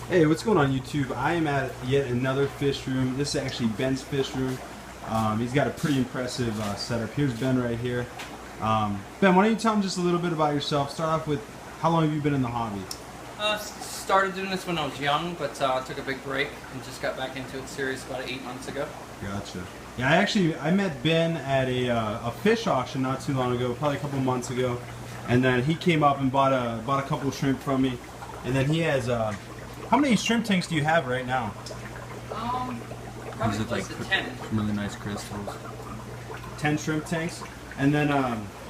Hey, what's going on YouTube? I am at yet another fish room. This is actually Ben's fish room. He's got a pretty impressive setup. Here's Ben right here. Ben, why don't you tell him just a little bit about yourself? Start off with how long have you been in the hobby? Started doing this when I was young, but took a big break and just got back into it serious about 8 months ago. Gotcha. Yeah, I met Ben at a fish auction not too long ago, probably a couple months ago, and then he came up and bought a couple of shrimp from me, and then he has how many shrimp tanks do you have right now? Probably close to 10. Really nice crystals. 10 shrimp tanks, and then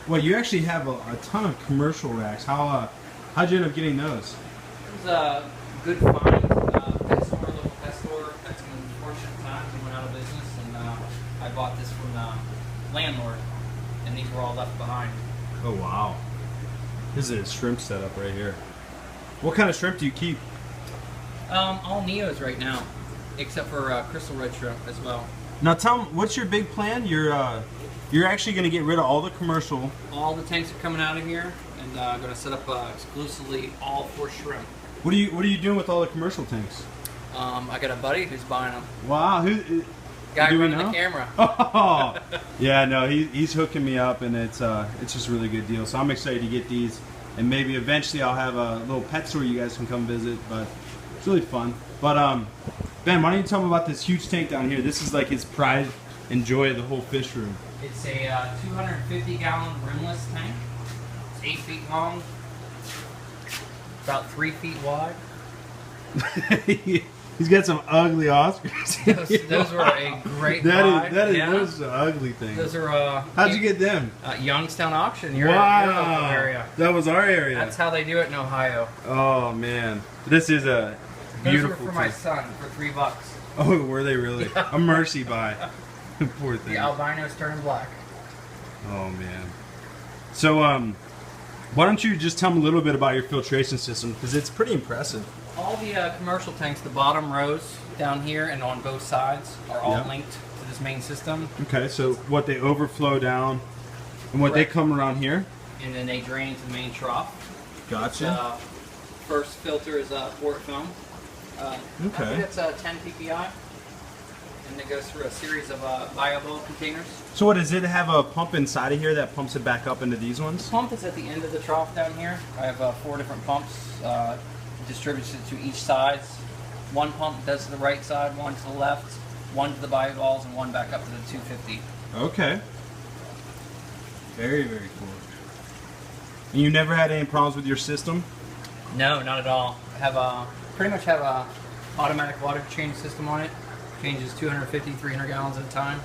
well, you actually have a ton of commercial racks. How'd you end up getting those? It was a good find. Local pet store. Had some unfortunate times and went out of business, and I bought this from the landlord, and these were all left behind. Oh wow, this is a shrimp setup right here. What kind of shrimp do you keep? All Neos right now, except for crystal red shrimp as well. Now tell me, what's your big plan? You're actually going to get rid of all the commercial. All the tanks are coming out of here, and I'm going to set up exclusively all for shrimp. What are you doing with all the commercial tanks? I got a buddy who's buying them. Wow, who? Guy do we running know? the camera. Oh, yeah, no, he's hooking me up, and it's just a really good deal. So I'm excited to get these, and maybe eventually I'll have a little pet store you guys can come visit. But it's really fun. But Ben, why don't you tell me about this huge tank down here? This is like his pride and joy of the whole fish room. It's a 250-gallon rimless tank. It's 8 feet long, about 3 feet wide. He's got some ugly Oscars. Those were a great buy. Those are ugly things. Those are. How'd you get them? Youngstown auction. Your local area. That was our area. That's how they do it in Ohio. Oh man, this is a beautiful. Those were for my son for $3. Oh, were they really? A mercy buy. Poor thing. The albino's turning black. Oh man. So why don't you just tell me a little bit about your filtration system, because it's pretty impressive. All the commercial tanks, the bottom rows down here and on both sides, are all linked to this main system. Okay, so what, they overflow down, and what, they come around here? And then they drain to the main trough. Gotcha. First filter is port foam. Okay. I think it's 10 ppi. And it goes through a series of viable containers. So what, does it have a pump inside of here that pumps it back up into these ones? The pump is at the end of the trough down here. I have 4 different pumps. Distributes it to each side. One pump does to the right side, one to the left, one to the bivalves, and one back up to the 250. Okay. Very, very cool. And you never had any problems with your system? No, not at all. I have pretty much have a automatic water change system on it. Changes 250, 300 gallons at a time.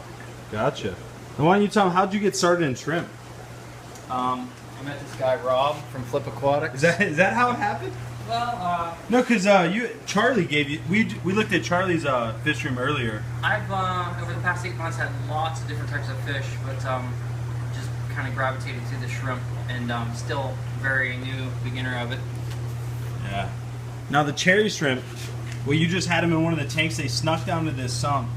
Gotcha. And why don't you tell them, how'd you get started in shrimp? I met this guy Rob from Flip Aquatics. Is that how it happened? Well, no, because Charlie gave you. We looked at Charlie's fish room earlier. I've over the past 8 months had lots of different types of fish, but just kind of gravitated to the shrimp, and still very new beginner of it. Yeah. Now the cherry shrimp, well, you just had them in one of the tanks. They snuck down to this sump.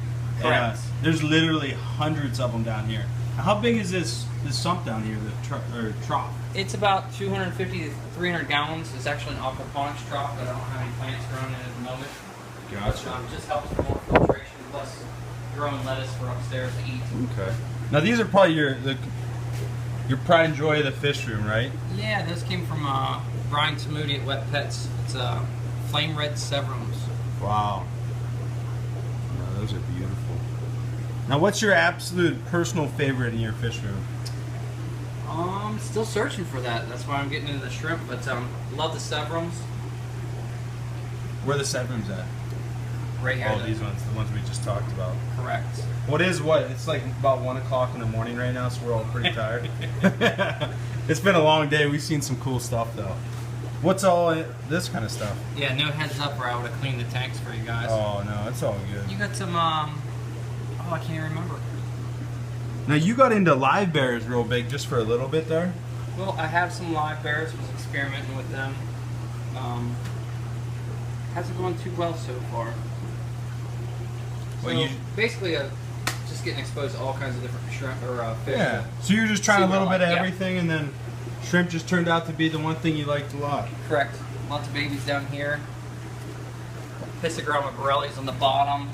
Correct. There's literally hundreds of them down here. How big is this sump down here, the trough? It's about 250 to 300 gallons. It's actually an aquaponics trough, but I don't have any plants growing in it at the moment. Gotcha. But, just helps with more filtration, plus growing lettuce for upstairs to eat. Okay. Now these are probably your pride and joy of the fish room, right? Yeah, those came from Brian Tamuti at Wet Pets. It's flame red severums. Wow. No, those are beautiful. Now, what's your absolute personal favorite in your fish room? Still searching for that. That's why I'm getting into the shrimp, but love the severums. Where are the severums at? Right here. Oh, these ones, the ones we just talked about. Correct. What? It's like about 1 o'clock in the morning right now, so we're all pretty tired. It's been a long day. We've seen some cool stuff, though. What's all this kind of stuff? Yeah, no heads up, or I would have cleaned the tanks for you guys. Oh, no, it's all good. You got some, oh, I can't even remember. Now, you got into live bears real big just for a little bit there? Well, I have some live bears. Was experimenting with them. Hasn't gone too well so far. Well, So, basically, just getting exposed to all kinds of different shrimp or fish. Yeah. So you're just trying a little bit of Yeah. everything, and then shrimp just turned out to be the one thing you liked a lot. Correct. Lots of babies down here. Piscigramma borellis on the bottom,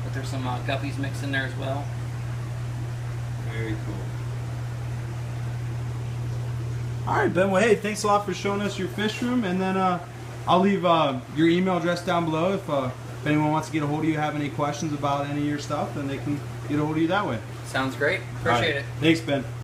but there's some guppies mixed in there as well. Very cool. All right, Ben. Well, hey, thanks a lot for showing us your fish room, and then I'll leave your email address down below if anyone wants to get a hold of you, have any questions about any of your stuff, then they can get a hold of you that way. Sounds great. Appreciate it. Thanks, Ben.